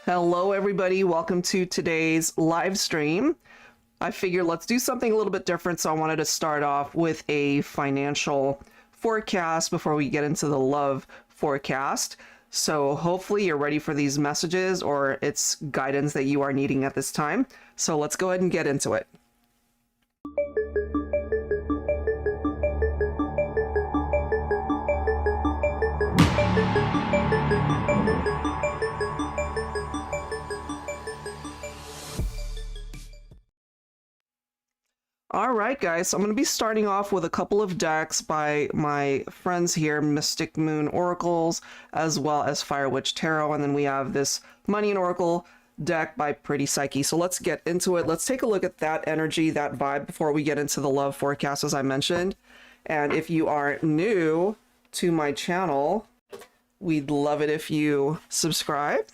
Hello everybody, welcome to today's live stream. I figured let's do something a little bit different, so I wanted to start off with a financial forecast before we get into the love forecast. So hopefully you're ready for these messages, or it's guidance that you are needing at this time. So let's go ahead and get into it. All right, guys, so I'm going to be starting off with a couple of decks by my friends here, Mystic Moon Oracles, as well as Fire Witch Tarot, and then we have this Money and Oracle deck by Pretty Psyche. So let's get into it. Let's take a look at that energy, that vibe, before we get into the love forecast, as I mentioned. And if you are new to my channel, we'd love it if you subscribe,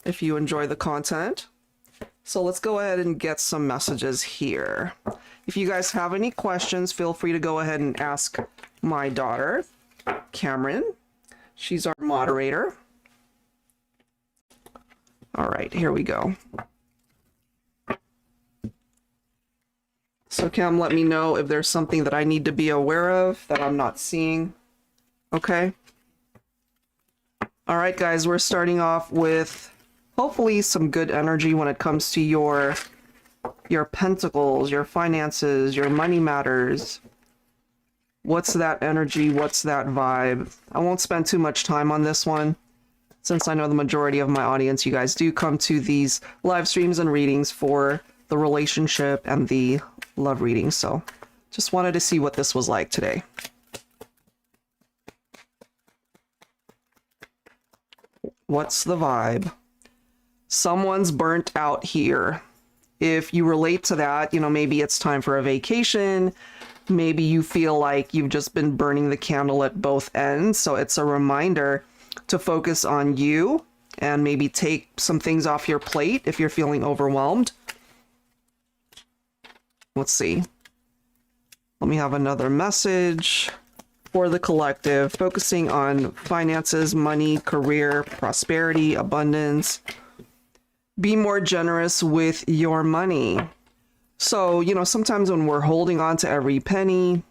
if you enjoy the content. So let's go ahead and get some messages here. If you guys have any questions, feel free to go ahead and ask my daughter, Cameron. She's our moderator. All right, here we go. So Cam, let me know if there's something that I need to be aware of that I'm not seeing. Okay. All right, guys, we're starting off with hopefully some good energy when it comes to your pentacles, your finances, your money matters. What's that energy? What's that vibe? I won't spend too much time on this one, since I know the majority of my audience, you guys do come to these live streams and readings for the relationship and the love reading. So just wanted to see what this was like today. What's the vibe? Someone's burnt out here. If you relate to that, you know, maybe it's time for a vacation. Maybe you feel like you've just been burning the candle at both ends. So it's a reminder to focus on you and maybe take some things off your plate if you're feeling overwhelmed. Let's see. Let me have another message for the collective, focusing on finances, money, career, prosperity, abundance. Be more generous with your money. So, you know, sometimes when we're holding on to every penny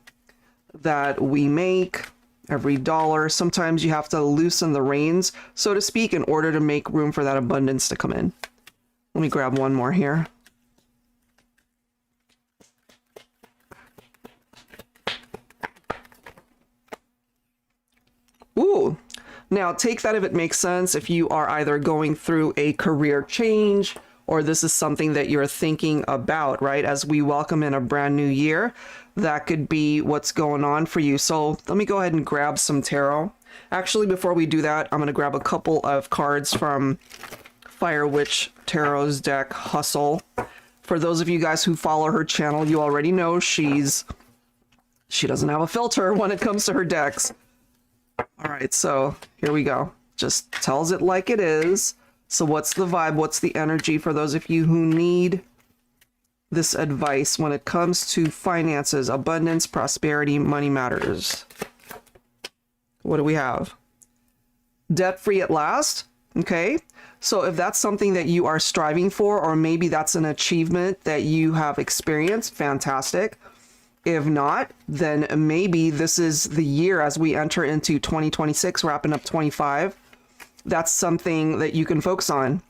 that we make, every dollar, sometimes you have to loosen the reins, so to speak, in order to make room for that abundance to come in. Let me grab one more here. Ooh. Now, take that if it makes sense. If you are either going through a career change or this is something that you're thinking about, right? As we welcome in a brand new year, that could be what's going on for you. So let me go ahead and grab some tarot. Actually, before we do that, I'm going to grab a couple of cards from Fire Witch Tarot's deck, Hustle. For those of you guys who follow her channel, you already know she doesn't have a filter when it comes to her decks. All right, so here we go. Just tells it like it is. So what's the vibe? What's the energy for those of you who need this advice when it comes to finances, abundance, prosperity, money matters? What do we have? Debt-free at last. Okay. So if that's something that you are striving for, or maybe that's an achievement that you have experienced, fantastic. If not, then maybe this is the year as we enter into 2026, wrapping up 25. That's something that you can focus on.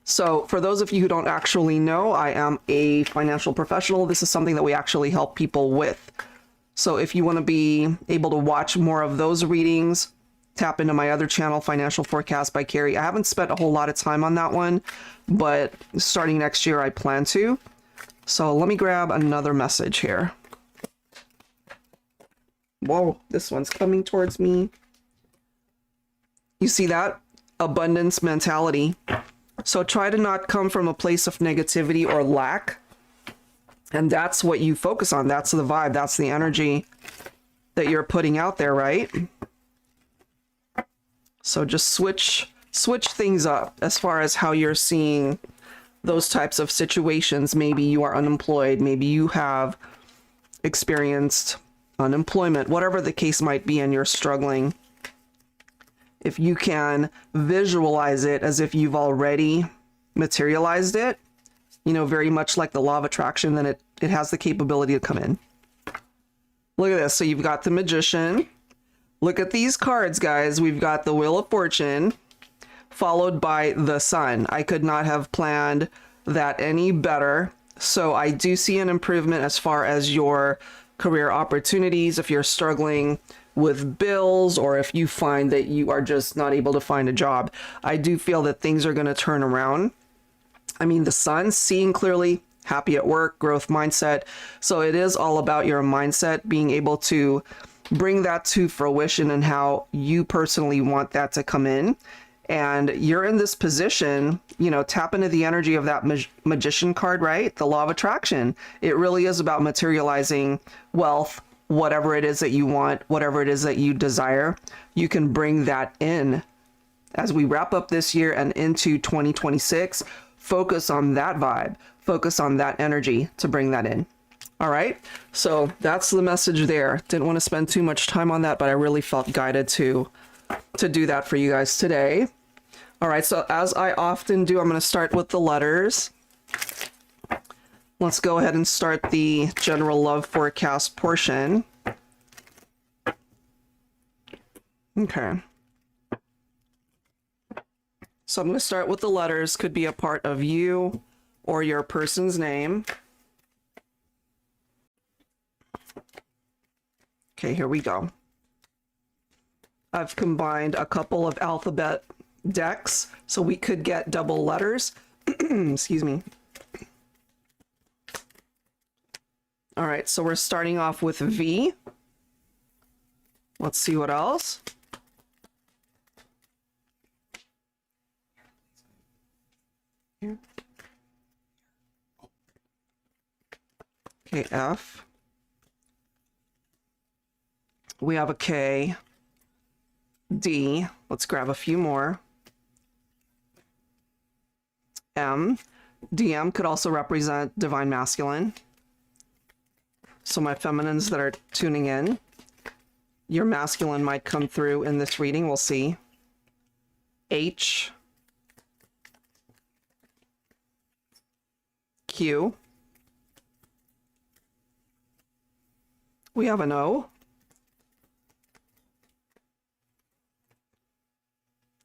So for those of you who don't actually know, I am a financial professional. This is something that we actually help people with. So if you want to be able to watch more of those readings, tap into my other channel, Financial Forecast by Carrie. I haven't spent a whole lot of time on that one, but starting next year, I plan to. So let me grab another message here. Whoa, this one's coming towards me. You see that? Abundance mentality. So try to not come from a place of negativity or lack. And that's what you focus on. That's the vibe. That's the energy that you're putting out there, right? So just switch things up as far as how you're seeing those types of situations. Maybe you are unemployed. Maybe you have experienced unemployment, whatever the case might be, and you're struggling. If you can visualize it as if you've already materialized it, you know, very much like the law of attraction, then it has the capability to come in. Look at this. So you've got the Magician. Look at these cards, guys. We've got the Wheel of Fortune, followed by the Sun. I could not have planned that any better. So I do see an improvement as far as your career opportunities. If you're struggling with bills, or if you find that you are just not able to find a job, I do feel that things are going to turn around. I mean, the Sun, seeing clearly, happy at work, growth mindset. So it is all about your mindset, being able to bring that to fruition and how you personally want that to come in. And you're in this position, you know, tap into the energy of that magician card, right? The law of attraction. It really is about materializing wealth, whatever it is that you want, whatever it is that you desire. You can bring that in as we wrap up this year and into 2026. Focus on that vibe, focus on that energy to bring that in. All right, so that's the message there. Didn't want to spend too much time on that, but I really felt guided to do that for you guys today. All right, so as I often do, I'm going to start with the letters. Let's go ahead and start the general love forecast portion. Okay. So I'm going to start with the letters. Could be a part of you or your person's name. Okay, here we go. I've combined a couple of alphabet decks, so we could get double letters. Excuse me. All right, so we're starting off with V. Let's see what else. Okay, F. We have a K. D. Let's grab a few more. M. DM could also represent divine masculine. So my feminines that are tuning in, your masculine might come through in this reading. We'll see. H. Q. We have an O.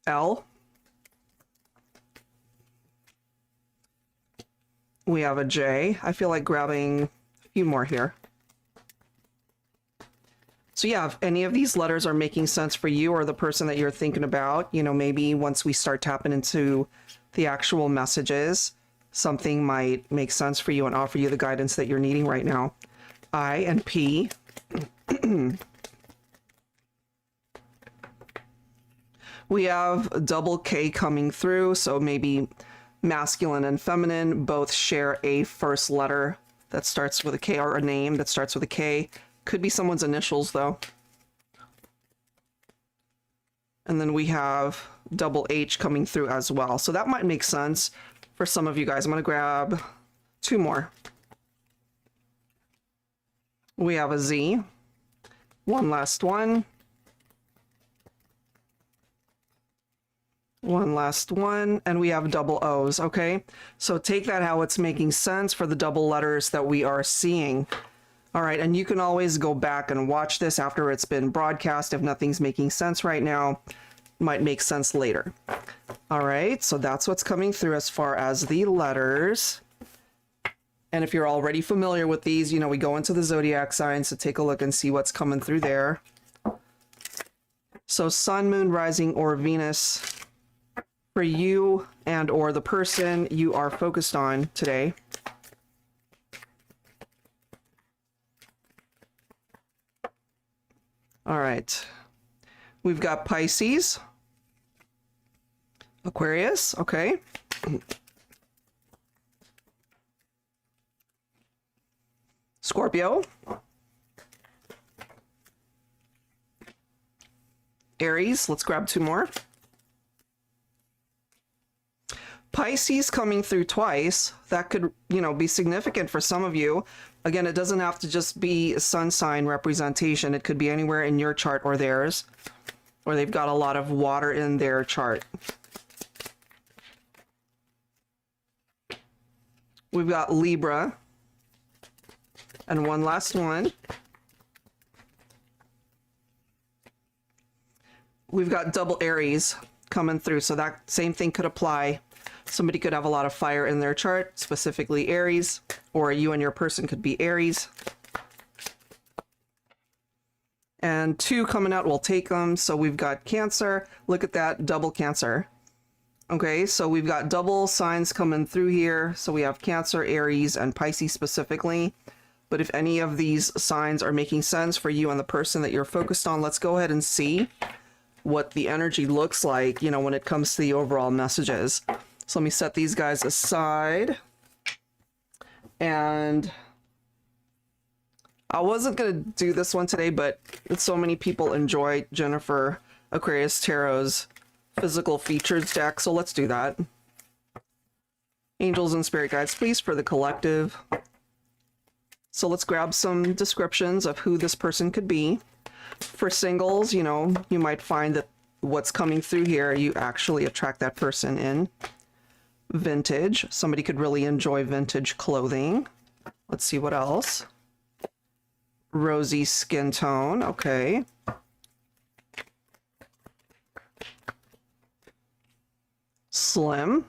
L. We have a J. I feel like grabbing a few more here. So yeah, if any of these letters are making sense for you or the person that you're thinking about, you know, maybe once we start tapping into the actual messages, something might make sense for you and offer you the guidance that you're needing right now. I and P. We have double K coming through, so maybe masculine and feminine both share a first letter that starts with a K, or a name that starts with a K. Could be someone's initials though. And then we have double H coming through as well. So that might make sense for some of you guys. I'm going to grab two more. We have a Z. One last one. One last one, and we have double O's, okay? So take that how it's making sense for the double letters that we are seeing. All right, and you can always go back and watch this after it's been broadcast. If nothing's making sense right now, it might make sense later. All right, so that's what's coming through as far as the letters. And if you're already familiar with these, you know, we go into the zodiac signs to take a look and see what's coming through there. So sun, moon, rising, or Venus for you and or the person you are focused on today. All right. We've got Pisces, Aquarius, okay. Scorpio, Aries, let's grab two more. Pisces coming through twice, that could, you know, be significant for some of you. Again, it doesn't have to just be sun sign representation. It could be anywhere in your chart or theirs, or they've got a lot of water in their chart. We've got Libra, and one last one. We've got double Aries coming through, so that same thing could apply. Somebody could have a lot of fire in their chart, specifically Aries, or you and your person could be Aries. And two coming out, we'll take them. So we've got Cancer. Look at that, double Cancer. Okay, so we've got double signs coming through here. So we have Cancer, Aries, and Pisces specifically. But if any of these signs are making sense for you and the person that you're focused on, let's go ahead and see what the energy looks like, you know, when it comes to the overall messages. So let me set these guys aside. And I wasn't going to do this one today, but so many people enjoy Jennifer Aquarius Tarot's physical features deck, so let's do that. Angels and spirit guides, please, for the collective. So let's grab some descriptions of who this person could be. For singles, you know, you might find that what's coming through here, you actually attract that person in. Vintage, somebody could really enjoy vintage clothing. Let's see what else. Rosy skin tone, okay. Slim.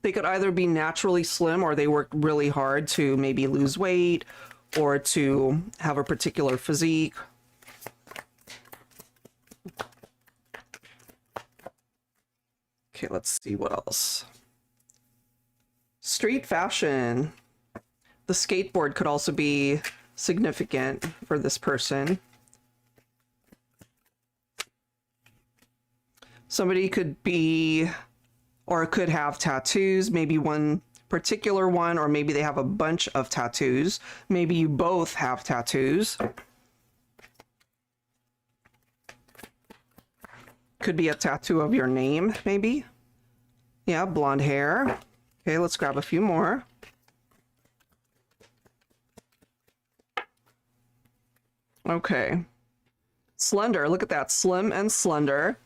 They could either be naturally slim or they work really hard to maybe lose weight or to have a particular physique. Okay, let's see what else. Street fashion. The skateboard could also be significant for this person. Somebody could be or could have tattoos, maybe one particular one, or maybe they have a bunch of tattoos. Maybe you both have tattoos. Could be a tattoo of your name, maybe. Yeah, blonde hair. Okay, let's grab a few more. Okay. Slender, look at that, slim and slender.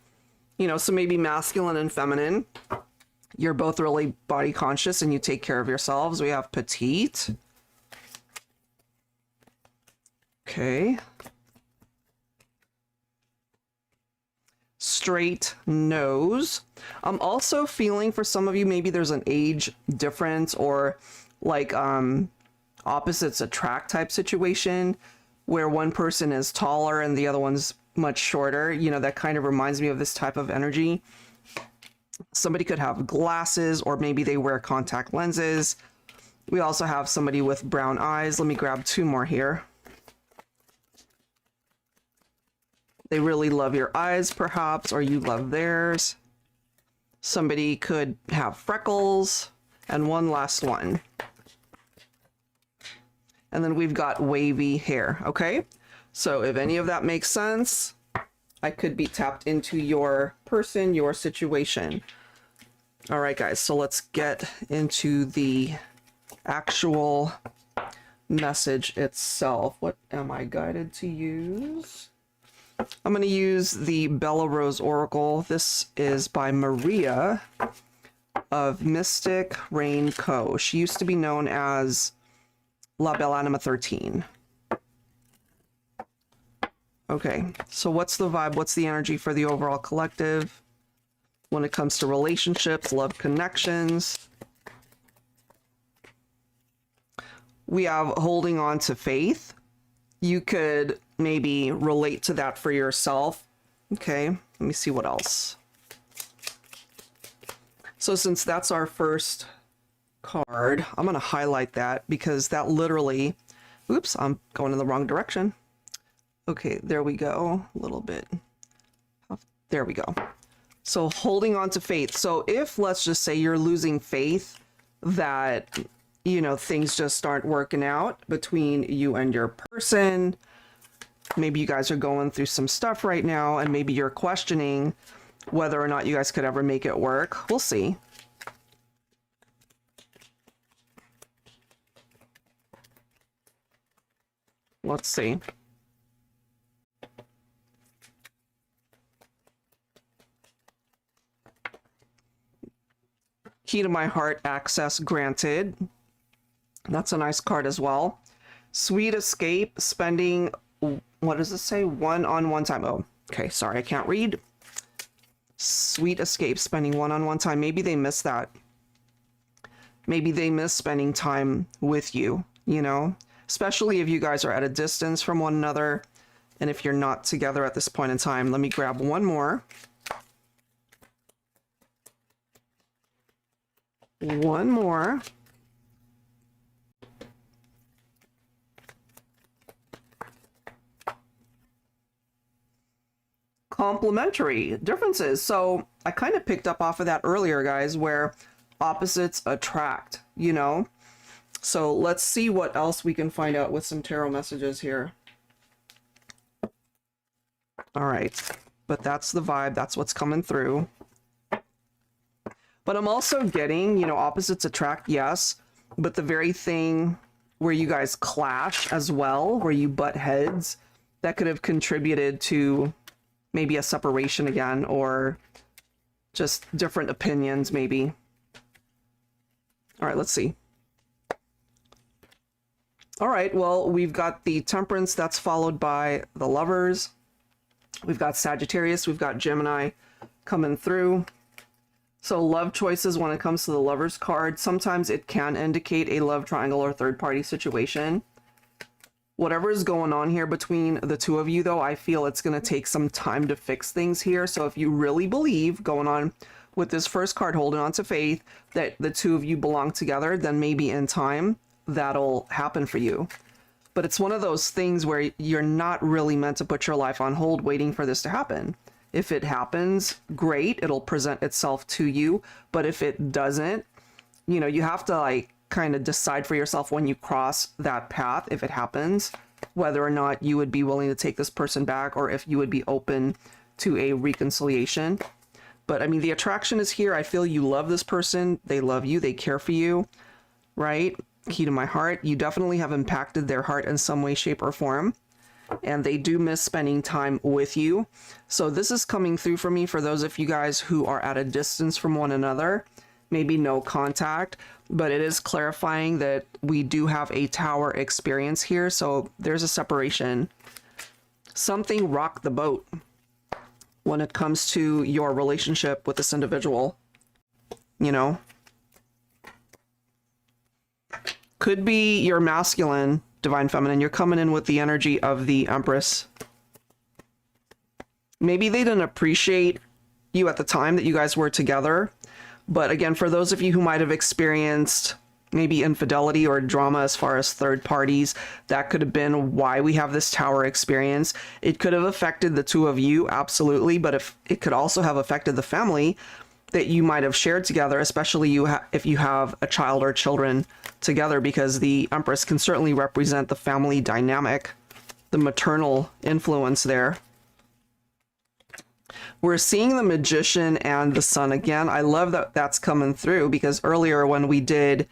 You know, so maybe masculine and feminine. You're both really body conscious and you take care of yourselves. We have petite. Okay. Straight nose. I'm also feeling for some of you, maybe there's an age difference or like opposites attract type situation where one person is taller and the other one's much shorter. You know, that kind of reminds me of this type of energy. Somebody could have glasses or maybe they wear contact lenses. We also have somebody with brown eyes. Let me grab two more here. They really love your eyes, perhaps, or you love theirs. Somebody could have freckles. And one last one. And then we've got wavy hair, okay? So if any of that makes sense, I could be tapped into your person, your situation. All right, guys, so let's get into the actual message itself. What am I guided to use? I'm going to use the Bella Rose Oracle. This is by Maria of Mystic Rain Co. She used to be known as La Belle Anima 13. Okay, so what's the vibe? What's the energy for the overall collective when it comes to relationships, love connections? We have holding on to faith. You could maybe relate to that for yourself. Okay, let me see what else. So since that's our first card, I'm going to highlight that because that literally, oops, I'm going in the wrong direction. Okay, there we go. A little bit. There we go. So holding on to faith. So if, let's just say you're losing faith that, you know, things just aren't working out between you and your person, maybe you guys are going through some stuff right now and maybe you're questioning whether or not you guys could ever make it work. We'll see. Let's see. Key to my heart, access granted. That's a nice card as well. Sweet escape, spending, what does it say? One-on-one time. Oh, okay, sorry, I can't read. Sweet escape, spending one-on-one time. Maybe they miss that. Maybe they miss spending time with you, you know? Especially if you guys are at a distance from one another and if you're not together at this point in time. Let me grab one more. One more. Complementary differences. So I kind of picked up off of that earlier, guys, where opposites attract, you know? So let's see what else we can find out with some tarot messages here. All right, but that's the vibe. That's what's coming through. But I'm also getting, you know, opposites attract, yes, but the very thing where you guys clash as well, where you butt heads, that could have contributed to maybe a separation again, or just different opinions, maybe. All right, let's see. All right, well, we've got the Temperance, that's followed by the Lovers. We've got Sagittarius, we've got Gemini coming through. So love choices when it comes to the Lovers card, sometimes it can indicate a love triangle or third-party situation. Whatever is going on here between the two of you, though, I feel it's going to take some time to fix things here. So if you really believe, going on with this first card, holding on to faith, that the two of you belong together, then maybe in time that'll happen for you. But it's one of those things where you're not really meant to put your life on hold waiting for this to happen. If it happens, great, it'll present itself to you. But if it doesn't, you know, you have to like kind of decide for yourself when you cross that path, if it happens, whether or not you would be willing to take this person back, or if you would be open to a reconciliation. But I mean, the attraction is here. I feel you love this person. They love you. They care for you, right? Key to my heart. You definitely have impacted their heart in some way, shape, or form. And they do miss spending time with you. So this is coming through for me for those of you guys who are at a distance from one another, maybe no contact, but it is clarifying that we do have a tower experience here. So there's a separation. Something rocked the boat when it comes to your relationship with this individual, you know? Could be your masculine, divine feminine. You're coming in with the energy of the Empress. Maybe they didn't appreciate you at the time that you guys were together. But again, for those of you who might have experienced maybe infidelity or drama as far as third parties, that could have been why we have this tower experience. It could have affected the two of you, absolutely. But if it could also have affected the family that you might have shared together, especially if you have a child or children together, because the Empress can certainly represent the family dynamic, the maternal influence there. We're seeing the Magician and the Sun again. I love that that's coming through, because earlier when we did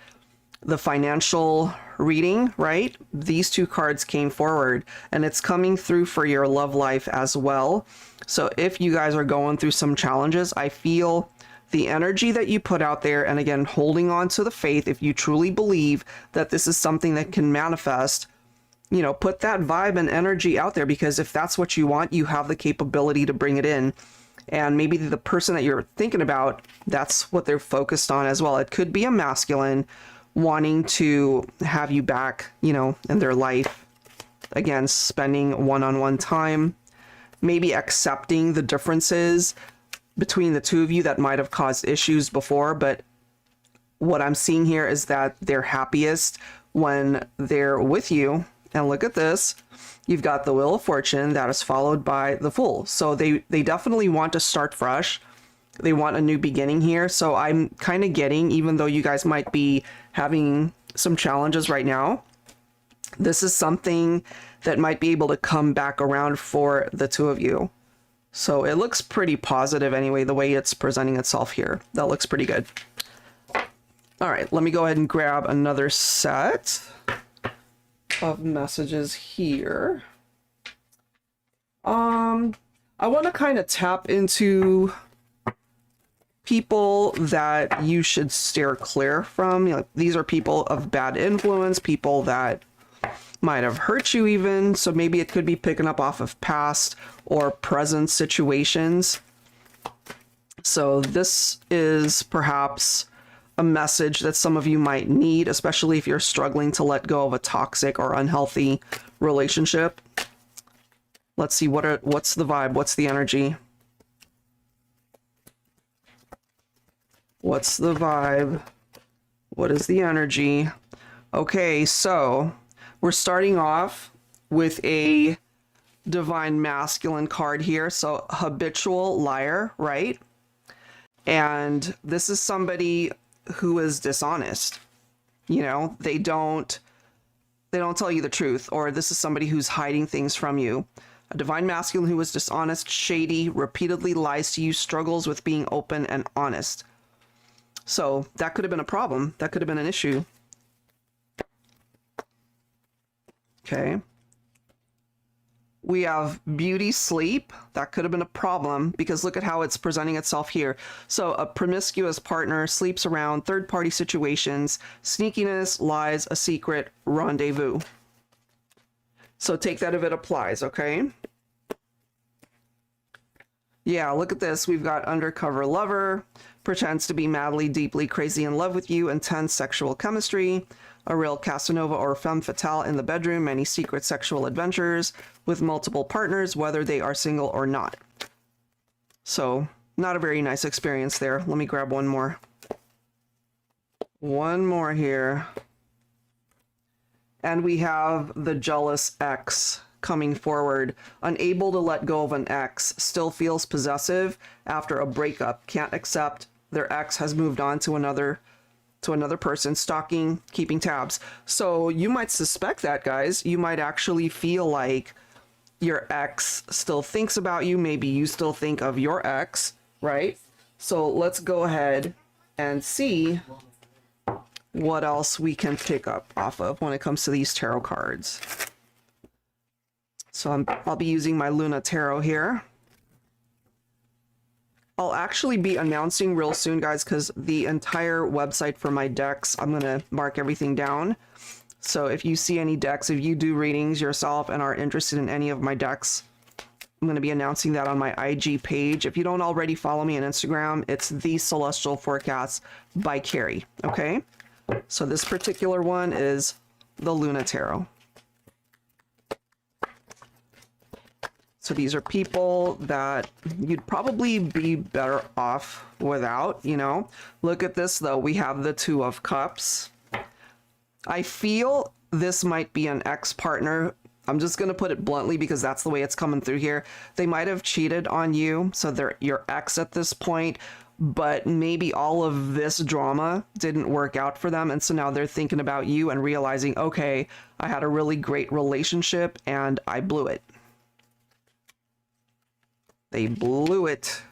the financial reading, right, these two cards came forward, and it's coming through for your love life as well. So if you guys are going through some challenges, I feel the energy that you put out there, and again, holding on to the faith, if you truly believe that this is something that can manifest, you know, put that vibe and energy out there, because if that's what you want, you have the capability to bring it in. And maybe the person that you're thinking about, that's what they're focused on as well. It could be a masculine wanting to have you back, you know, in their life. Again, spending one-on-one time, maybe accepting the differences between the two of you that might have caused issues before. But what I'm seeing here is that they're happiest when they're with you. And look at this. You've got the Wheel of Fortune that is followed by the Fool. So they definitely want to start fresh. They want a new beginning here. So I'm kind of getting, even though you guys might be having some challenges right now, this is something that might be able to come back around for the two of you. So it looks pretty positive anyway, the way it's presenting itself here. That looks pretty good. All right, let me go ahead and grab another set of messages here. I want to kind of tap into people that you should steer clear from. You know, these are people of bad influence, people that might have hurt you even. So maybe it could be picking up off of past or present situations. So this is perhaps a message that some of you might need, especially if you're struggling to let go of a toxic or unhealthy relationship. Let's see, what's the vibe? What's the energy? What's the vibe What is the energy? Okay, so we're starting off with a divine masculine card here. So habitual liar, right? And this is somebody who is dishonest. You know, they don't tell you the truth, or this is somebody who's hiding things from you. A divine masculine who is dishonest, shady, repeatedly lies to you, struggles with being open and honest. So that could have been a problem. That could have been an issue. Okay. We have beauty sleep. That could have been a problem because look at how it's presenting itself here. So a promiscuous partner sleeps around third-party situations, sneakiness, lies, a secret, rendezvous. So take that if it applies, okay? Yeah, look at this. We've got undercover lover, pretends to be madly, deeply, crazy in love with you, intense sexual chemistry, a real Casanova or femme fatale in the bedroom, many secret sexual adventures with multiple partners, whether they are single or not. So, not a very nice experience there. Let me grab one more. One more here. And we have the jealous ex coming forward. Unable to let go of an ex, still feels possessive after a breakup, can't accept their ex has moved on to another person, stalking, keeping tabs. So you might suspect that, guys. You might actually feel like your ex still thinks about you. Maybe you still think of your ex, right? So let's go ahead and see what else we can pick up off of when it comes to these tarot cards. So I'll be using my Luna Tarot here. I'll actually be announcing real soon, guys, because the entire website for my decks, I'm going to mark everything down. So if you see any decks, if you do readings yourself and are interested in any of my decks, I'm going to be announcing that on my IG page. If you don't already follow me on Instagram, it's The Celestial Forecast by Carrie, okay? So this particular one is the Luna Tarot. So these are people that you'd probably be better off without, you know. Look at this, though. We have the Two of Cups. I feel this might be an ex-partner. I'm just going to put it bluntly because that's the way it's coming through here. They might have cheated on you, so they're your ex at this point, but maybe all of this drama didn't work out for them, and so now they're thinking about you and realizing, okay, I had a really great relationship and I blew it. They blew it.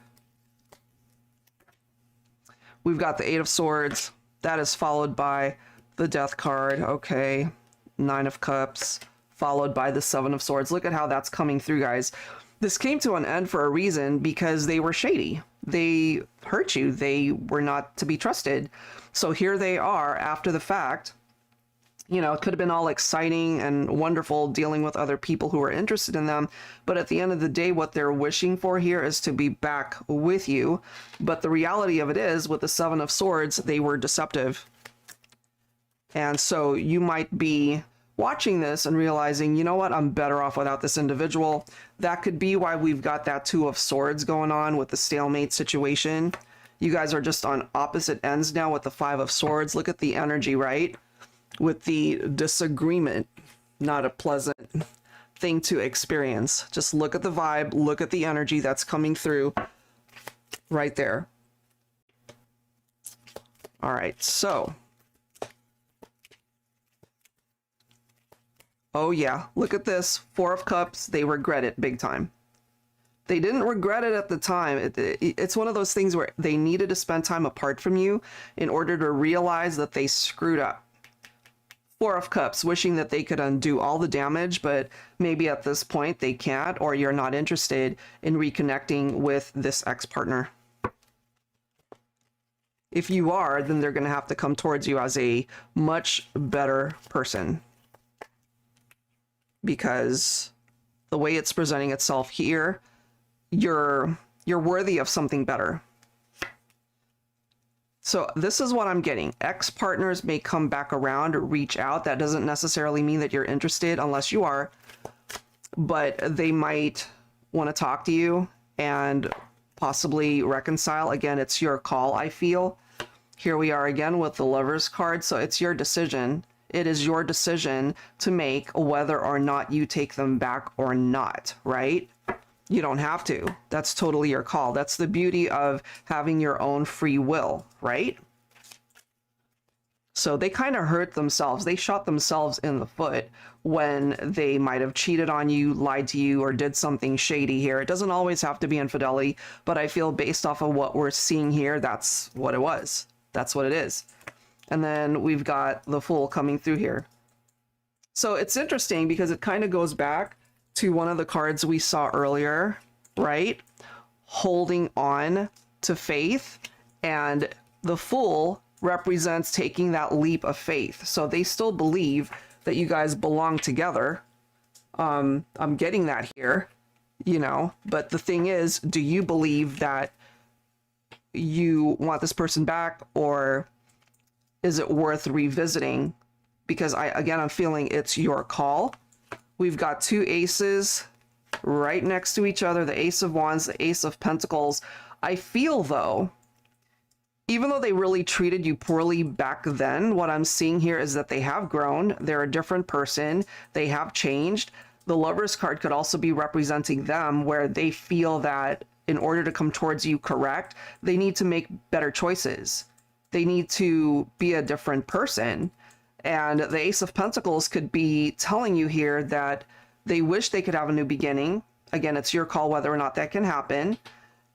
We've got the Eight of Swords. That is followed by the Death card. Okay. Nine of Cups. Followed by the Seven of Swords. Look at how that's coming through, guys. This came to an end for a reason because they were shady. They hurt you. They were not to be trusted. So here they are after the fact. You know, it could have been all exciting and wonderful dealing with other people who are interested in them. But at the end of the day, what they're wishing for here is to be back with you. But the reality of it is, with the Seven of Swords, they were deceptive. And so you might be watching this and realizing, you know what, I'm better off without this individual. That could be why we've got that Two of Swords going on with the stalemate situation. You guys are just on opposite ends now with the Five of Swords. Look at the energy, right? With the disagreement, not a pleasant thing to experience. Just look at the vibe, look at the energy that's coming through right there. All right, so. Oh yeah, look at this. Four of Cups, they regret it big time. They didn't regret it at the time. It's one of those things where they needed to spend time apart from you in order to realize that they screwed up. Four of Cups, wishing that they could undo all the damage, but maybe at this point they can't, or you're not interested in reconnecting with this ex-partner. If you are, then they're going to have to come towards you as a much better person. Because the way it's presenting itself here, you're worthy of something better. So this is what I'm getting. Ex-partners may come back around or reach out. That doesn't necessarily mean that you're interested unless you are. But they might want to talk to you and possibly reconcile. Again, it's your call, I feel. Here we are again with the Lovers card. So it's your decision. It is your decision to make whether or not you take them back or not, right? You don't have to. That's totally your call. That's the beauty of having your own free will, right? So they kind of hurt themselves. They shot themselves in the foot when they might have cheated on you, lied to you, or did something shady here. It doesn't always have to be infidelity, but I feel based off of what we're seeing here, that's what it was. That's what it is. And then we've got the Fool coming through here. So it's interesting because it kind of goes back to one of the cards we saw earlier, right? Holding on to faith, and the Fool represents taking that leap of faith. So they still believe that you guys belong together. I'm getting that here, you know, but the thing is, do you believe that you want this person back, or is it worth revisiting? Because I'm feeling it's your call. We've got two aces right next to each other, the Ace of Wands, the Ace of Pentacles. I feel though, even though they really treated you poorly back then, what I'm seeing here is that they have grown. They're a different person. They have changed. The Lovers card could also be representing them, where they feel that in order to come towards you correct, they need to make better choices. They need to be a different person. And the Ace of Pentacles could be telling you here that they wish they could have a new beginning. Again, it's your call whether or not that can happen.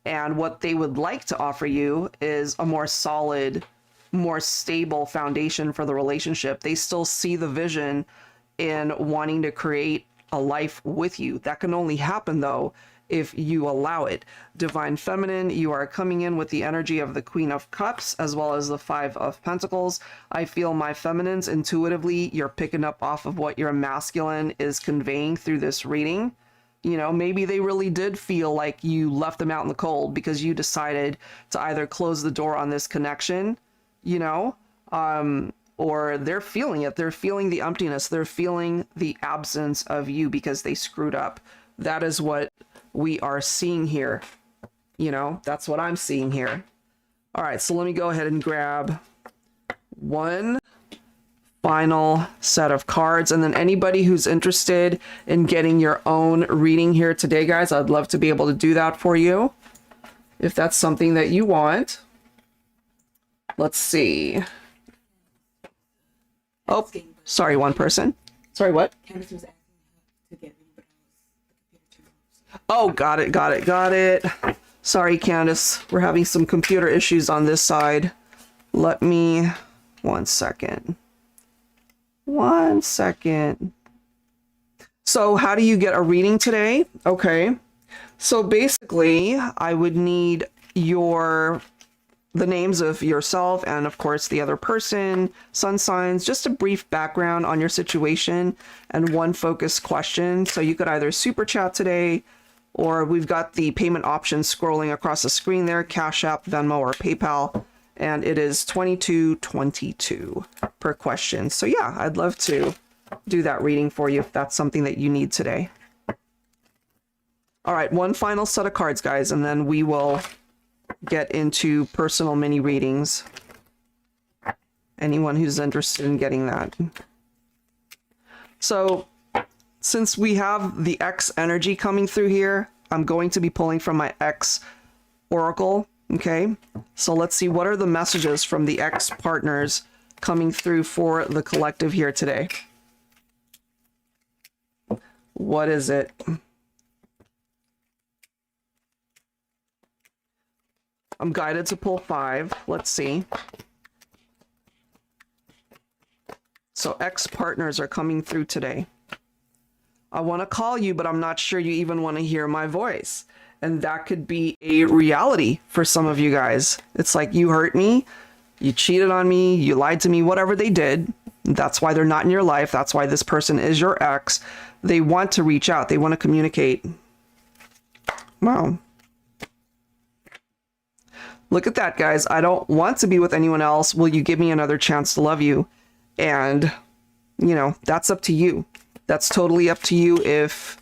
And what they would like to offer you is a more solid, more stable foundation for the relationship. They still see the vision in wanting to create a life with you. That can only happen, though, if you allow it. Divine Feminine, you are coming in with the energy of the Queen of Cups as well as the Five of Pentacles. I feel my feminines, intuitively, you're picking up off of what your masculine is conveying through this reading. You know, maybe they really did feel like you left them out in the cold because you decided to either close the door on this connection, you know, or they're feeling it. They're feeling the emptiness. They're feeling the absence of you because they screwed up. That is what we are seeing here. You know, that's what I'm seeing here. All right, so let me go ahead and grab one final set of cards, and then anybody who's interested in getting your own reading here today, guys, I'd love to be able to do that for you if that's something that you want. Let's see. Oh, sorry, one person. Sorry, what? Oh, got it. Sorry, Candace, we're having some computer issues on this side. Let me 1 second. 1 second. So how do you get a reading today? Okay. So basically, I would need the names of yourself and of course the other person, sun signs, just a brief background on your situation, and one focused question. So you could either super chat today, or we've got the payment options scrolling across the screen there, Cash App, Venmo, or PayPal. And it is $22.22 per question. So yeah, I'd love to do that reading for you if that's something that you need today. All right, one final set of cards, guys, and then we will get into personal mini readings. Anyone who's interested in getting that. So since we have the X energy coming through here, I'm going to be pulling from my X Oracle. Okay, so let's see, what are the messages from the X partners coming through for the collective here today? What is it? I'm guided to pull 5. Let's see. So X partners are coming through today. I want to call you, but I'm not sure you even want to hear my voice. And that could be a reality for some of you guys. It's like, you hurt me, you cheated on me, you lied to me, whatever they did. That's why they're not in your life. That's why this person is your ex. They want to reach out. They want to communicate. Wow. Look at that, guys. I don't want to be with anyone else. Will you give me another chance to love you? And, you know, that's up to you. That's totally up to you if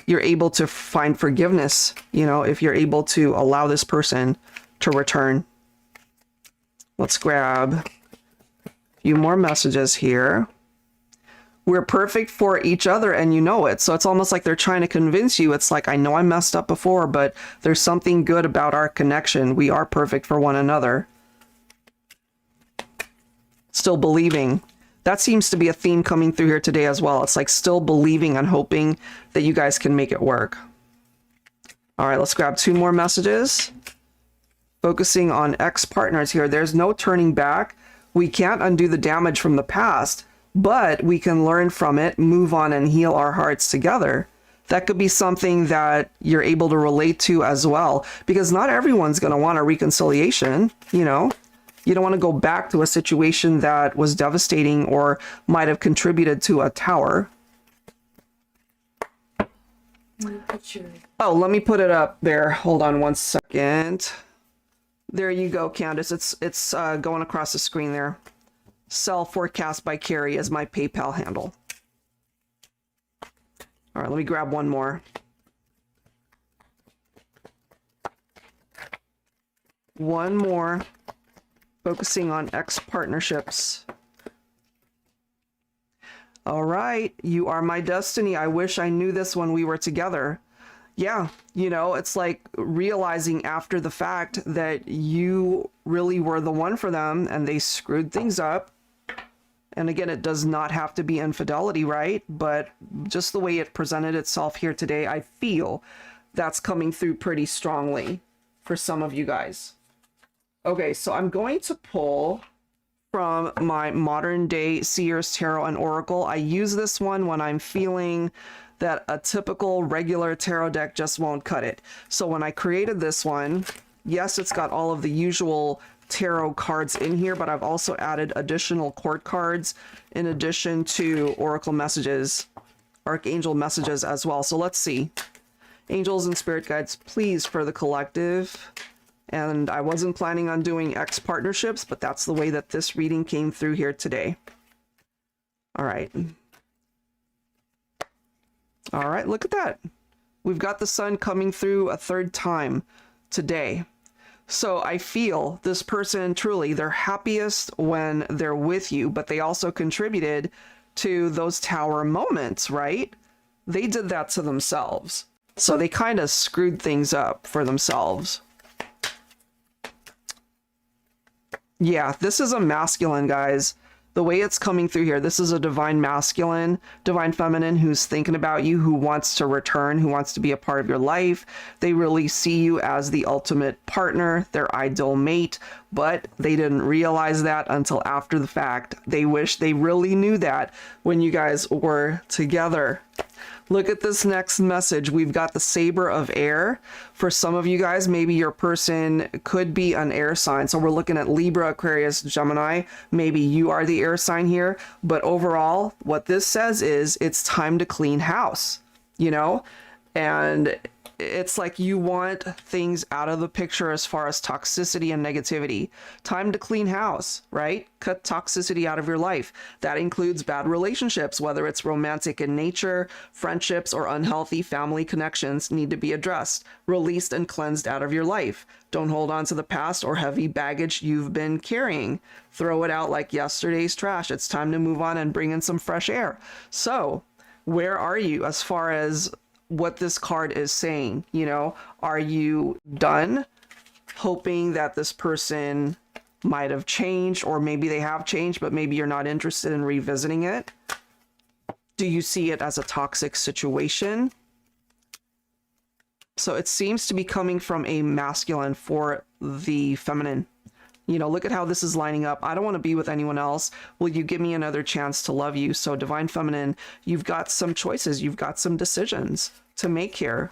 you're able to find forgiveness, you know, if you're able to allow this person to return. Let's grab a few more messages here. We're perfect for each other and you know it. So it's almost like they're trying to convince you. It's like, I know I messed up before, but there's something good about our connection. We are perfect for one another. Still believing. That seems to be a theme coming through here today as well. It's like still believing and hoping that you guys can make it work. All right, let's grab 2 more messages. Focusing on ex-partners here. There's no turning back. We can't undo the damage from the past, but we can learn from it, move on, and heal our hearts together. That could be something that you're able to relate to as well, because not everyone's going to want a reconciliation, you know? You don't want to go back to a situation that was devastating or might have contributed to a tower. Oh, let me put it up there. Hold on one second. There you go, Candace. It's going across the screen there. Sell forecast by Carrie as my PayPal handle. All right, let me grab one more. One more. Focusing on ex-partnerships. All right, you are my destiny. I wish I knew this when we were together. Yeah, you know, it's like realizing after the fact that you really were the one for them and they screwed things up. And again, it does not have to be infidelity, right? But just the way it presented itself here today, I feel that's coming through pretty strongly for some of you guys. Okay, so I'm going to pull from my modern day Seers Tarot and Oracle. I use this one when I'm feeling that a typical regular tarot deck just won't cut it. So when I created this one, yes, it's got all of the usual tarot cards in here, but I've also added additional court cards in addition to oracle messages, archangel messages as well. So let's see. Angels and spirit guides, please, for the collective. And I wasn't planning on doing ex-partnerships, but that's the way that this reading came through here today. All right. All right, look at that. We've got the sun coming through a 3rd time today. So I feel this person truly, they're happiest when they're with you, but they also contributed to those tower moments, right? They did that to themselves. So they kind of screwed things up for themselves. Yeah, this is a masculine, guys. The way it's coming through here, this is a divine masculine, divine feminine who's thinking about you, who wants to return, who wants to be a part of your life. They really see you as the ultimate partner, their ideal mate, but they didn't realize that until after the fact. They wish they really knew that when you guys were together. Look at this next message. We've got the Saber of Air. For some of you guys, maybe your person could be an air sign. So we're looking at Libra, Aquarius, Gemini. Maybe you are the air sign here. But overall, what this says is it's time to clean house, you know? And it's like you want things out of the picture as far as toxicity and negativity. Time to clean house, right? Cut toxicity out of your life. That includes bad relationships, whether it's romantic in nature, friendships, or unhealthy family connections need to be addressed, released, and cleansed out of your life. Don't hold on to the past or heavy baggage you've been carrying. Throw it out like yesterday's trash. It's time to move on and bring in some fresh air. So, where are you as far as what this card is saying? You know, are you done hoping that this person might have changed, or maybe they have changed, but maybe you're not interested in revisiting it? Do you see it as a toxic situation? So it seems to be coming from a masculine for the feminine. You know, look at how this is lining up. I don't want to be with anyone else. Will you give me another chance to love you? So divine feminine, you've got some choices. You've got some decisions to make here.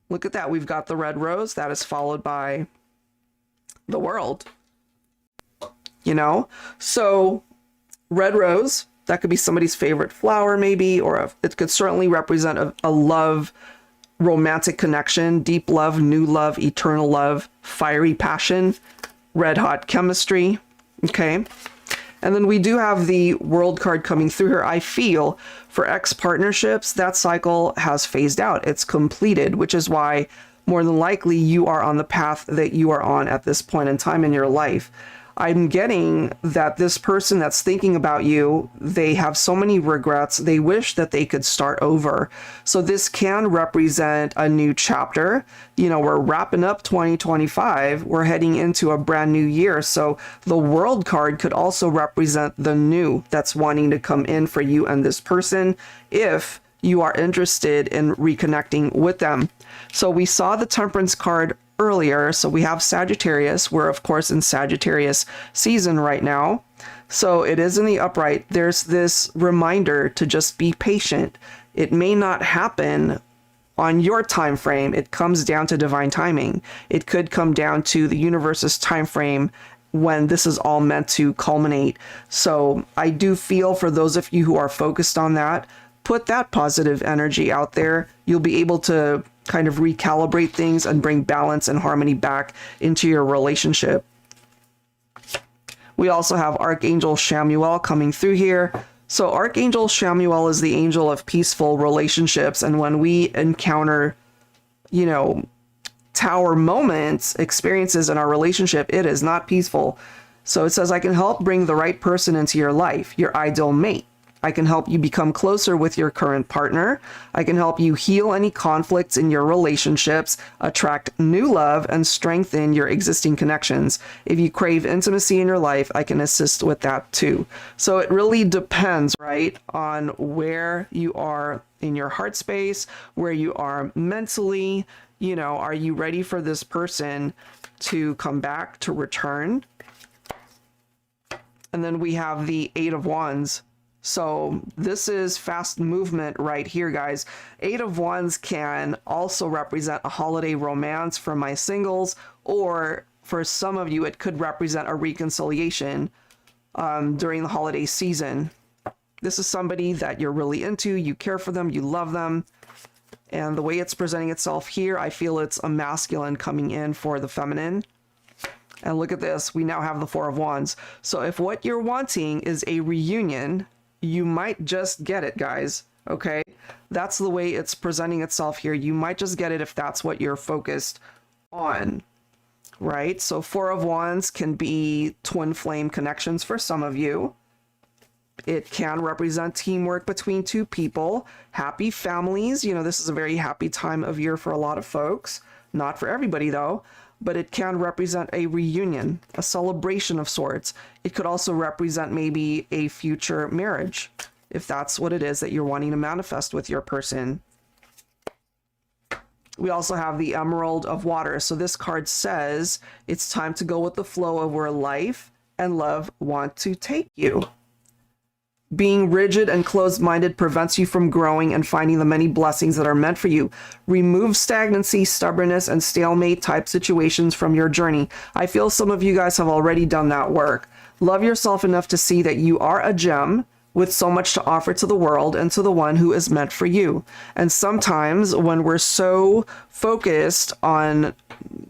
Look at that. We've got the red rose. That is followed by the world. You know, so red rose, that could be somebody's favorite flower maybe, or it could certainly represent a love, romantic connection, deep love, new love, eternal love, fiery passion, red hot chemistry. Okay. And then we do have the world card coming through here. I feel for ex-partnerships, that cycle has phased out. It's completed, which is why more than likely you are on the path that you are on at this point in time in your life. I'm getting that this person that's thinking about you, they have so many regrets. They wish that they could start over. So this can represent a new chapter. You know, we're wrapping up 2025. We're heading into a brand new year. So the World card could also represent the new that's wanting to come in for you and this person if you are interested in reconnecting with them. So we saw the Temperance card earlier. So we have Sagittarius. We're of course in Sagittarius season right now. So it is in the upright. There's this reminder to just be patient. It may not happen on your time frame. It comes down to divine timing. It could come down to the universe's time frame when this is all meant to culminate. So I do feel for those of you who are focused on that, put that positive energy out there. You'll be able to kind of recalibrate things and bring balance and harmony back into your relationship. We also have Archangel Chamuel coming through here. So Archangel Chamuel is the angel of peaceful relationships. And when we encounter, you know, tower moments, experiences in our relationship, it is not peaceful. So it says, I can help bring the right person into your life, your ideal mate. I can help you become closer with your current partner. I can help you heal any conflicts in your relationships, attract new love, and strengthen your existing connections. If you crave intimacy in your life, I can assist with that too. So it really depends, right, on where you are in your heart space, where you are mentally. You know, are you ready for this person to come back, to return? And then we have the Eight of Wands. So this is fast movement right here, guys. Eight of Wands can also represent a holiday romance for my singles, or for some of you, it could represent a reconciliation during the holiday season. This is somebody that you're really into, you care for them, you love them. And the way it's presenting itself here, I feel it's a masculine coming in for the feminine. And look at this, we now have the Four of Wands. So if what you're wanting is a reunion, you might just get it, guys. Okay, that's the way it's presenting itself here. You might just get it if that's what you're focused on, right? So Four of Wands can be twin flame connections for some of you. It can represent teamwork between two people, happy families. You know, this is a very happy time of year for a lot of folks. Not for everybody though, but it can represent a reunion, a celebration of sorts. It could also represent maybe a future marriage, if that's what it is that you're wanting to manifest with your person. We also have the Emerald of Water. So this card says it's time to go with the flow of where life and love want to take you. Being rigid and closed-minded prevents you from growing and finding the many blessings that are meant for you. Remove stagnancy, stubbornness, and stalemate type situations from your journey. I feel some of you guys have already done that work. Love yourself enough to see that you are a gem with so much to offer to the world and to the one who is meant for you. And sometimes when we're so focused on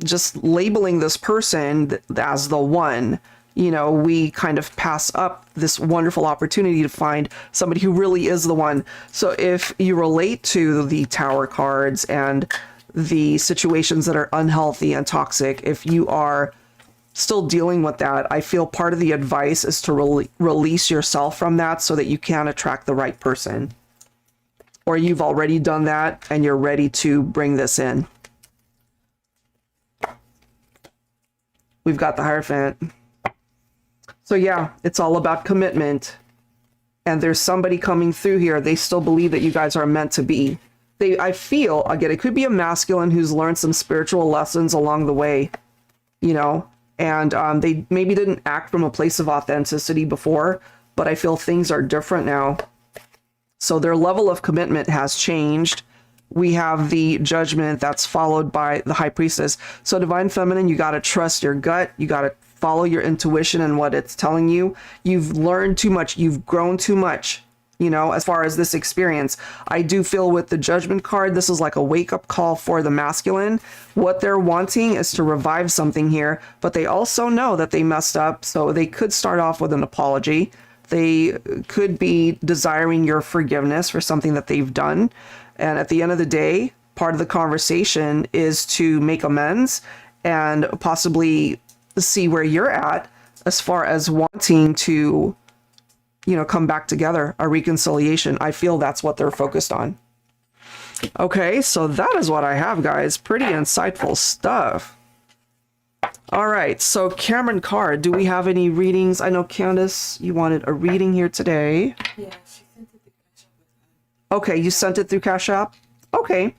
just labeling this person as the one, you know, we kind of pass up this wonderful opportunity to find somebody who really is the one. So if you relate to the Tower cards and the situations that are unhealthy and toxic, if you are still dealing with that, I feel part of the advice is to release yourself from that so that you can attract the right person. Or you've already done that and you're ready to bring this in. We've got the Hierophant. So yeah, it's all about commitment. And there's somebody coming through here. They still believe that you guys are meant to be. I feel, again, it could be a masculine who's learned some spiritual lessons along the way, you know, and they maybe didn't act from a place of authenticity before, but I feel things are different now. So their level of commitment has changed. We have the Judgment that's followed by the High Priestess. So Divine Feminine, you got to trust your gut. You got to follow your intuition and what it's telling you. You've learned too much. You've grown too much, you know, as far as this experience. I do feel with the Judgment card, this is like a wake-up call for the masculine. What they're wanting is to revive something here, but they also know that they messed up, so they could start off with an apology. They could be desiring your forgiveness for something that they've done. And at the end of the day, part of the conversation is to make amends and possibly see where you're at, as far as wanting to, you know, come back together, a reconciliation. I feel that's what they're focused on. Okay, so that is what I have, guys. Pretty insightful stuff. All right, so Cameron Carr, do we have any readings? I know, Candace, you wanted a reading here today. Yeah, she sent it through Cash App. Okay, you sent it through Cash App? Okay,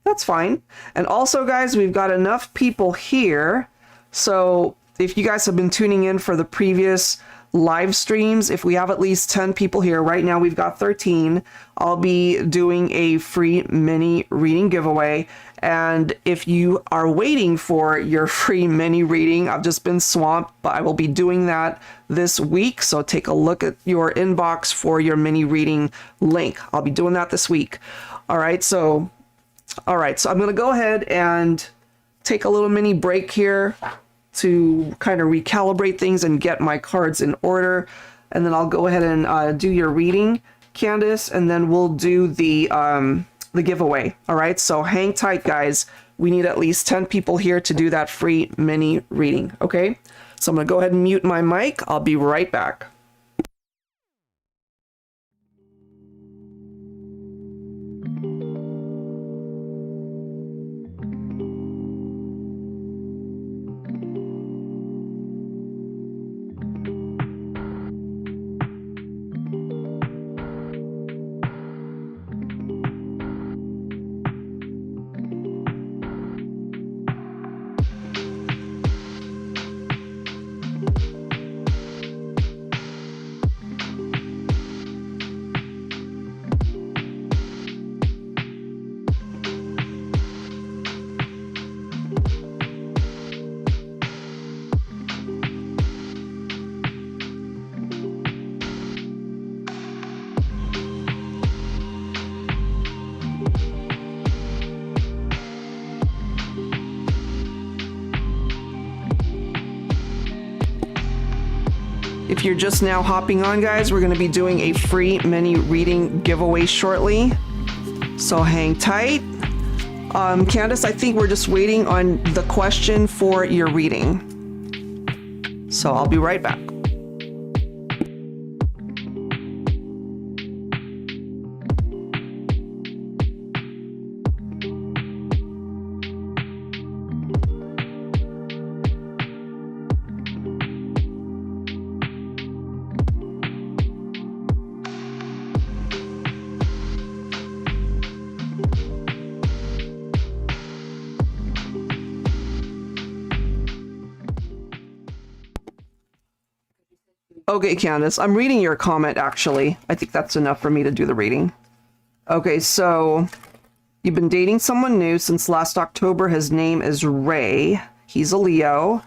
that's fine. And also, guys, we've got enough people here. So if you guys have been tuning in for the previous live streams, if we have at least 10 people here, right now we've got 13, I'll be doing a free mini reading giveaway. And if you are waiting for your free mini reading, I've just been swamped, but I will be doing that this week. So take a look at your inbox for your mini reading link. I'll be doing that this week. All right, so I'm going to go ahead and take a little mini break here to kind of recalibrate things and get my cards in order. And then I'll go ahead and do your reading, Candace, and then we'll do the giveaway. All right, so hang tight, guys. We need at least 10 people here to do that free mini reading, okay? So I'm gonna go ahead and mute my mic. I'll be right back. If you're just now hopping on, guys, we're going to be doing a free mini reading giveaway shortly. So hang tight. Candace, I think we're just waiting on the question for your reading. So I'll be right back. Okay, Candace, I'm reading your comment, actually. I think that's enough for me to do the reading. Okay, so you've been dating someone new since last October. His name is Ray. He's a Leo.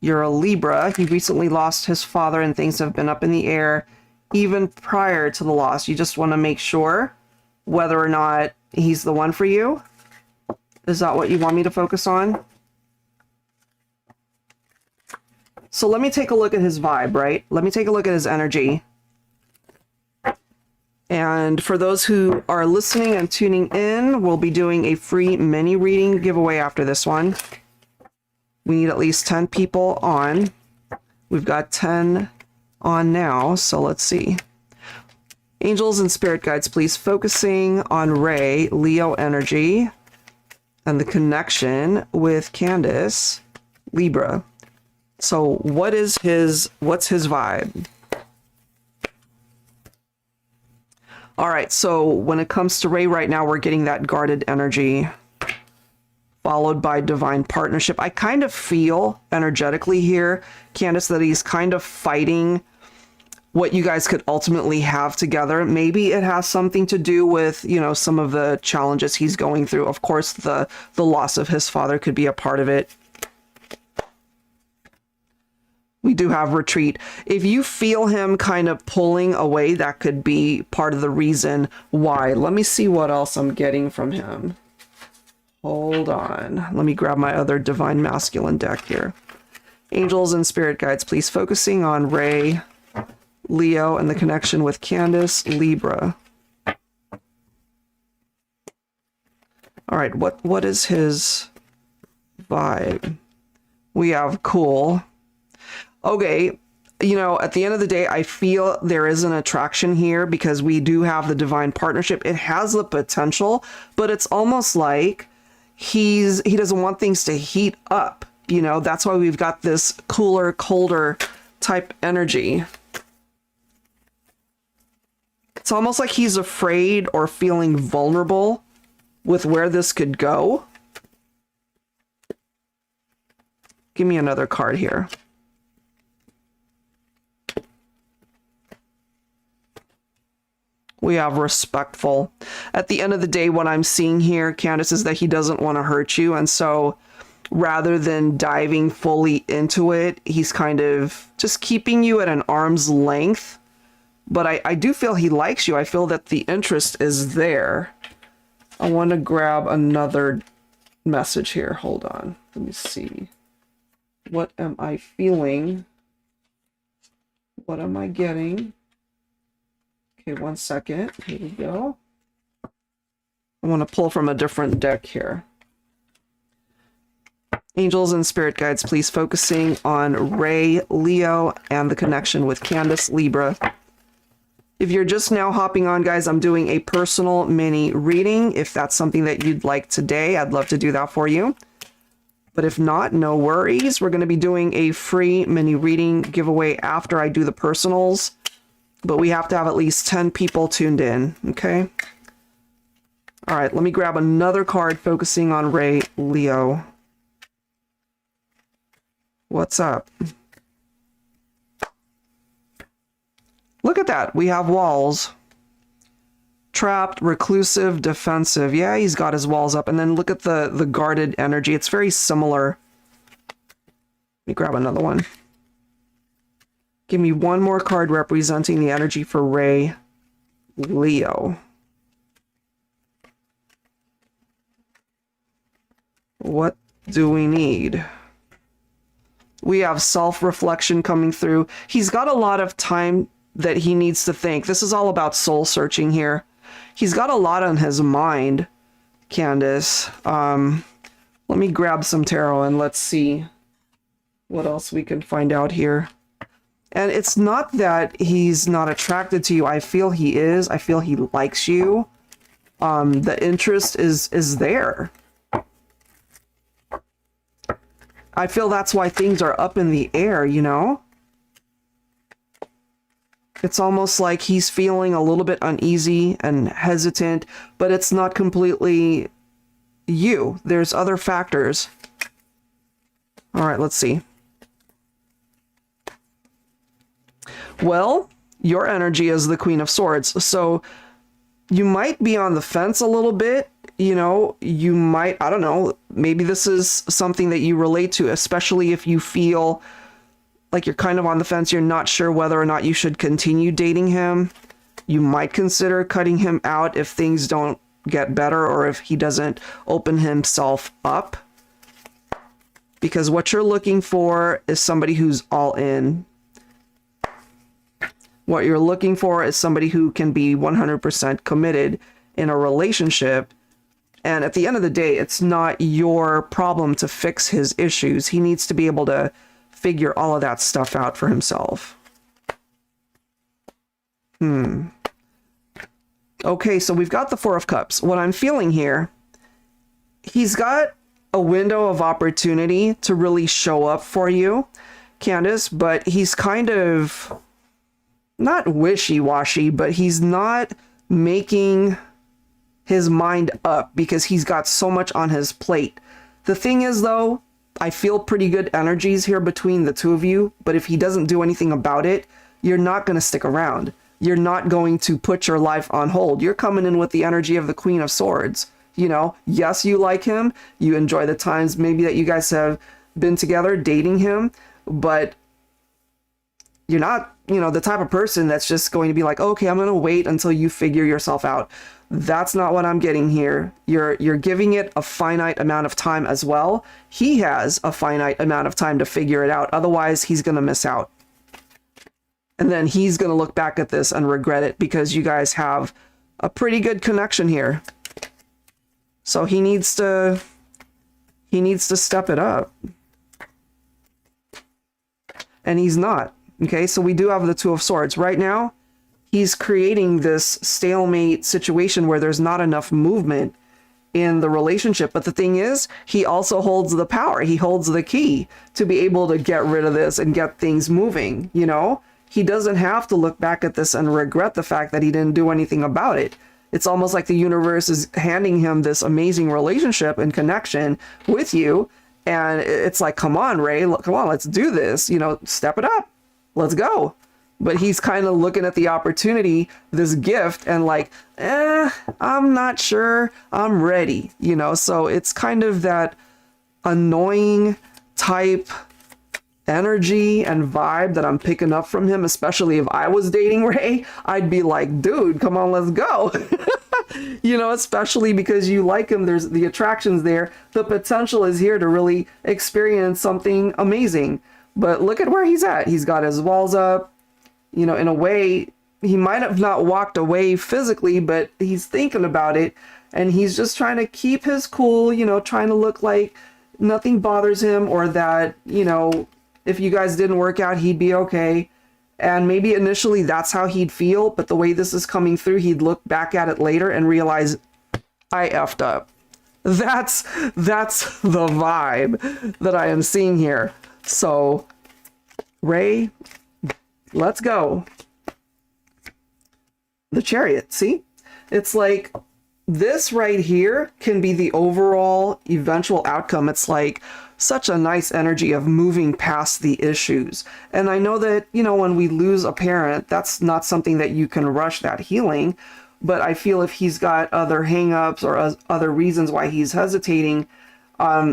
You're a Libra. He recently lost his father and things have been up in the air even prior to the loss. You just want to make sure whether or not he's the one for you. Is that what you want me to focus on? So let me take a look at his vibe, right? Let me take a look at his energy. And for those who are listening and tuning in, we'll be doing a free mini reading giveaway after this one. We need at least 10 people on. We've got 10 on now, so let's see. Angels and spirit guides, please, focusing on Ray, Leo energy, and the connection with Candace, Libra. So what's his vibe? All right, so when it comes to Ray right now, we're getting that guarded energy followed by divine partnership. I kind of feel energetically here, Candace, that he's kind of fighting what you guys could ultimately have together. Maybe it has something to do with, you know, some of the challenges he's going through. Of course, the loss of his father could be a part of it. We do have retreat. If you feel him kind of pulling away, that could be part of the reason why. Let me see what else I'm getting from him. Hold on. Let me grab my other divine masculine deck here. Angels and spirit guides, please, focusing on Ray, Leo, and the connection with Candace, Libra. All right, what is his vibe? We have cool. Okay, you know, at the end of the day, I feel there is an attraction here because we do have the divine partnership. It has the potential, but it's almost like he doesn't want things to heat up. You know, that's why we've got this cooler, colder type energy. It's almost like he's afraid or feeling vulnerable with where this could go. Give me another card here. We have respectful. At the end of the day, what I'm seeing here, Candace, is that he doesn't want to hurt you. And so rather than diving fully into it, he's kind of just keeping you at an arm's length. But I do feel he likes you. I feel that the interest is there. I want to grab another message here. Hold on. Let me see. What am I feeling? What am I getting? Okay, 1 second. Here we go. I want to pull from a different deck here. Angels and spirit guides, please focusing on Ray, Leo, and the connection with Candace, Libra. If you're just now hopping on, guys, I'm doing a personal mini reading. If that's something that you'd like today, I'd love to do that for you. But if not, no worries. We're going to be doing a free mini reading giveaway after I do the personals. But we have to have at least 10 people tuned in, okay? All right, let me grab another card focusing on Ray, Leo. What's up? Look at that. We have walls. Trapped, reclusive, defensive. Yeah, he's got his walls up. And then look at the guarded energy. It's very similar. Let me grab another one. Give me one more card representing the energy for Ray, Leo. What do we need? We have self-reflection coming through. He's got a lot of time that he needs to think. This is all about soul searching here. He's got a lot on his mind, Candace. Let me grab some tarot and let's see what else we can find out here. And it's not that he's not attracted to you. I feel he is. I feel he likes you. The interest is there. I feel that's why things are up in the air, you know? It's almost like he's feeling a little bit uneasy and hesitant, but it's not completely you. There's other factors. All right, let's see. Well, your energy is the Queen of Swords, so you might be on the fence a little bit. You know, you might, I don't know, maybe this is something that you relate to, especially if you feel like you're kind of on the fence. You're not sure whether or not you should continue dating him. You might consider cutting him out if things don't get better or if he doesn't open himself up. Because what you're looking for is somebody who's all in. What you're looking for is somebody who can be 100% committed in a relationship. And at the end of the day, it's not your problem to fix his issues. He needs to be able to figure all of that stuff out for himself. Okay, so we've got the Four of Cups. What I'm feeling here, he's got a window of opportunity to really show up for you, Candace, but he's kind of not wishy-washy, but he's not making his mind up because he's got so much on his plate. The thing is, though, I feel pretty good energies here between the two of you, but if he doesn't do anything about it, you're not going to stick around. You're not going to put your life on hold. You're coming in with the energy of the Queen of Swords. You know, yes, you like him. You enjoy the times maybe that you guys have been together dating him, but you're not, you know, the type of person that's just going to be like, okay, I'm going to wait until you figure yourself out. That's not what I'm getting here. You're giving it a finite amount of time as well. He has a finite amount of time to figure it out. Otherwise, he's going to miss out. And then he's going to look back at this and regret it because you guys have a pretty good connection here. So he needs to step it up. and he's not. Okay, so we do have the Two of Swords. Right now, he's creating this stalemate situation where there's not enough movement in the relationship. But the thing is, he also holds the power. He holds the key to be able to get rid of this and get things moving, you know? He doesn't have to look back at this and regret the fact that he didn't do anything about it. It's almost like the universe is handing him this amazing relationship and connection with you. And it's like, come on, Ray, come on, let's do this. You know, step it up. Let's go. But he's kind of looking at the opportunity, this gift, and like, I'm not sure I'm ready, you know? So it's kind of that annoying type energy and vibe that I'm picking up from him, especially if I was dating Ray. I'd be like, dude, come on, let's go. You know, especially because you like him, there's the attractions there. The potential is here to really experience something amazing. But look at where he's at. He's got his walls up. You know, in a way, he might have not walked away physically, but he's thinking about it, and he's just trying to keep his cool, you know, trying to look like nothing bothers him, or that, you know, if you guys didn't work out, he'd be okay. And maybe initially that's how he'd feel, but the way this is coming through, he'd look back at it later and realize, I effed up. That's the vibe that I am seeing here. So, Ray, let's go. The Chariot, see? It's like this right here can be the overall eventual outcome. It's like such a nice energy of moving past the issues. And I know that, you know, when we lose a parent, that's not something that you can rush that healing. But I feel if he's got other hangups or other reasons why he's hesitating,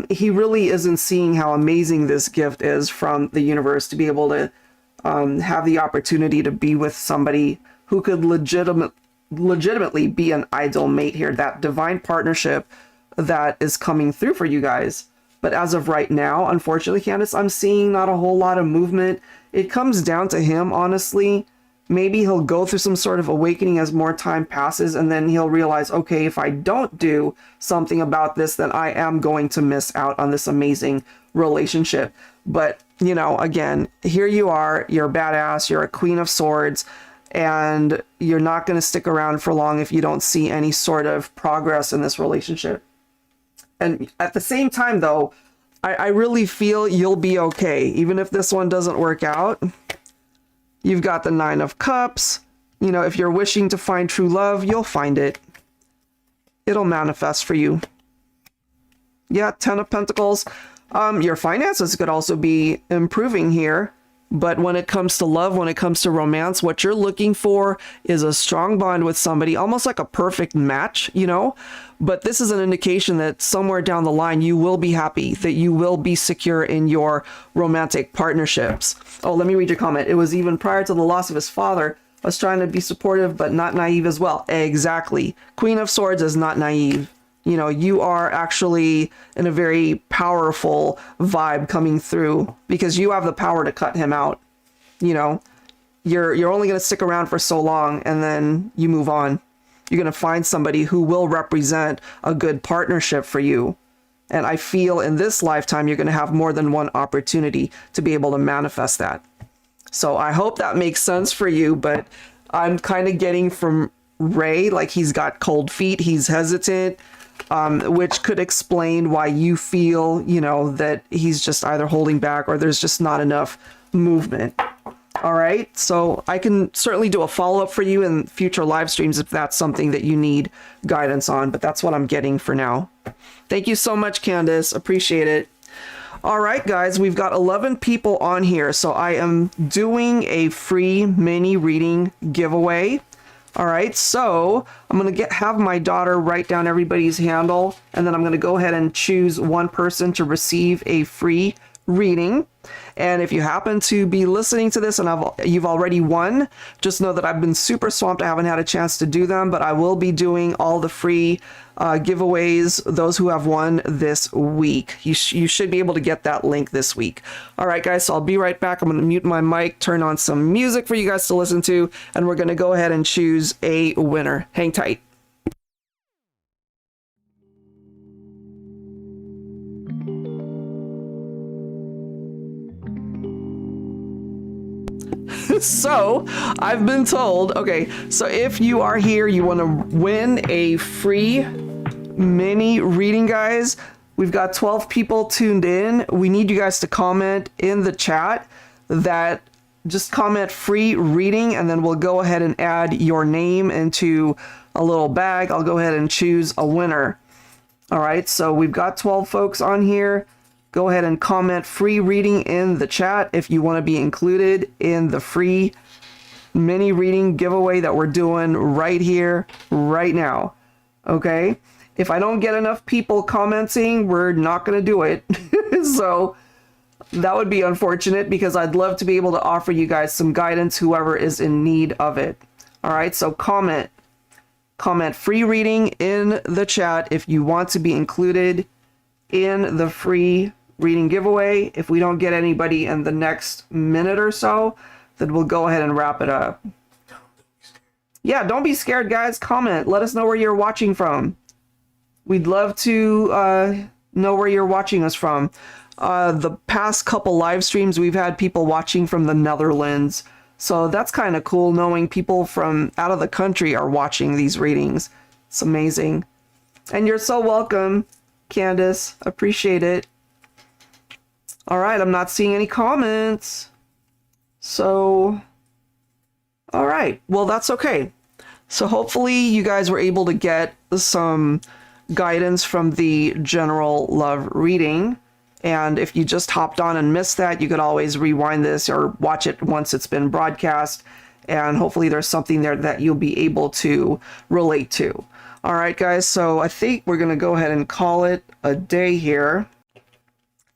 he really isn't seeing how amazing this gift is from the universe to be able to have the opportunity to be with somebody who could legitimately be an ideal mate here, that divine partnership that is coming through for you guys. But as of right now, unfortunately, Candace, I'm seeing not a whole lot of movement. It comes down to him, honestly. Maybe he'll go through some sort of awakening as more time passes, and then he'll realize, okay, if I don't do something about this, then I am going to miss out on this amazing relationship. But, you know, again, here you are, you're a badass, you're a Queen of Swords, and you're not going to stick around for long if you don't see any sort of progress in this relationship. And at the same time, though, I really feel you'll be okay. Even if this one doesn't work out, you've got the Nine of Cups. You know, if you're wishing to find true love, you'll find it. It'll manifest for you. Yeah, Ten of Pentacles. Your finances could also be improving here. But when it comes to love, when it comes to romance, what you're looking for is a strong bond with somebody, almost like a perfect match, you know? But this is an indication that somewhere down the line, you will be happy, that you will be secure in your romantic partnerships. Oh, let me read your comment. It was even prior to the loss of his father. I was trying to be supportive, but not naive as well. Exactly. Queen of Swords is not naive. You know, you are actually in a very powerful vibe coming through because you have the power to cut him out. You know, you're only going to stick around for so long and then you move on. You're going to find somebody who will represent a good partnership for you. And I feel in this lifetime, you're going to have more than one opportunity to be able to manifest that. So I hope that makes sense for you, but I'm kind of getting from Ray, like he's got cold feet, he's hesitant. Which could explain why you feel, you know, that he's just either holding back or there's just not enough movement. All right. So I can certainly do a follow-up for you in future live streams if that's something that you need guidance on, but that's what I'm getting for now. Thank you so much, Candace. Appreciate it. All right, guys, we've got 11 people on here. So I am doing a free mini reading giveaway. All right, so I'm going to have my daughter write down everybody's handle, and then I'm going to go ahead and choose one person to receive a free reading. And if you happen to be listening to this and you've already won, just know that I've been super swamped. I haven't had a chance to do them, but I will be doing all the free giveaways, those who have won this week. You should be able to get that link this week. All right, guys, so I'll be right back. I'm going to mute my mic, turn on some music for you guys to listen to, and we're going to go ahead and choose a winner. Hang tight. So I've been told, okay, so if you are here, you want to win a free mini reading, guys. We've got 12 people tuned in. We need you guys to comment in the chat that just comment free reading, and then we'll go ahead and add your name into a little bag. I'll go ahead and choose a winner. All right, so we've got 12 folks on here. Go ahead and comment free reading in the chat if you want to be included in the free mini reading giveaway that we're doing right here, right now. Okay? If I don't get enough people commenting, we're not going to do it. So that would be unfortunate because I'd love to be able to offer you guys some guidance, whoever is in need of it. All right, so comment free reading in the chat if you want to be included in the free reading giveaway. If we don't get anybody in the next minute or so, then we'll go ahead and wrap it up. Yeah, don't be scared, guys. Comment. Let us know where you're watching from. We'd love to know where you're watching us from. The past couple live streams, we've had people watching from the Netherlands. So that's kind of cool knowing people from out of the country are watching these readings. It's amazing. And you're so welcome, Candace. Appreciate it. All right, I'm not seeing any comments. So, all right. Well, that's okay. So hopefully you guys were able to get some guidance from the general love reading. And if you just hopped on and missed that, you could always rewind this or watch it once it's been broadcast. And hopefully there's something there that you'll be able to relate to. All right, guys. So I think we're going to go ahead and call it a day here.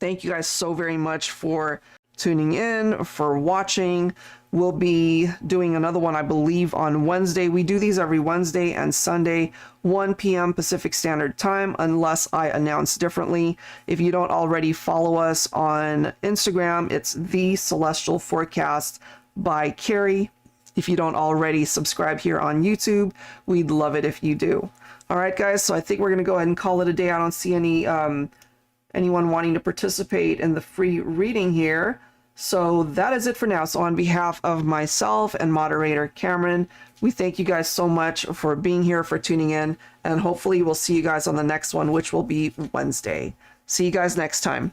Thank you guys so very much for tuning in, for watching. We'll be doing another one, I believe, on Wednesday. We do these every Wednesday and Sunday, 1 p.m. Pacific Standard Time, unless I announce differently. If you don't already follow us on Instagram, it's The Celestial Forecast by Carrie. If you don't already subscribe here on YouTube, we'd love it if you do. All right, guys, so I think we're going to go ahead and call it a day. I don't see anyone wanting to participate in the free reading here. So that is it for now. So on behalf of myself and moderator Cameron, we thank you guys so much for being here, for tuning in, and hopefully we'll see you guys on the next one, which will be Wednesday. See you guys next time.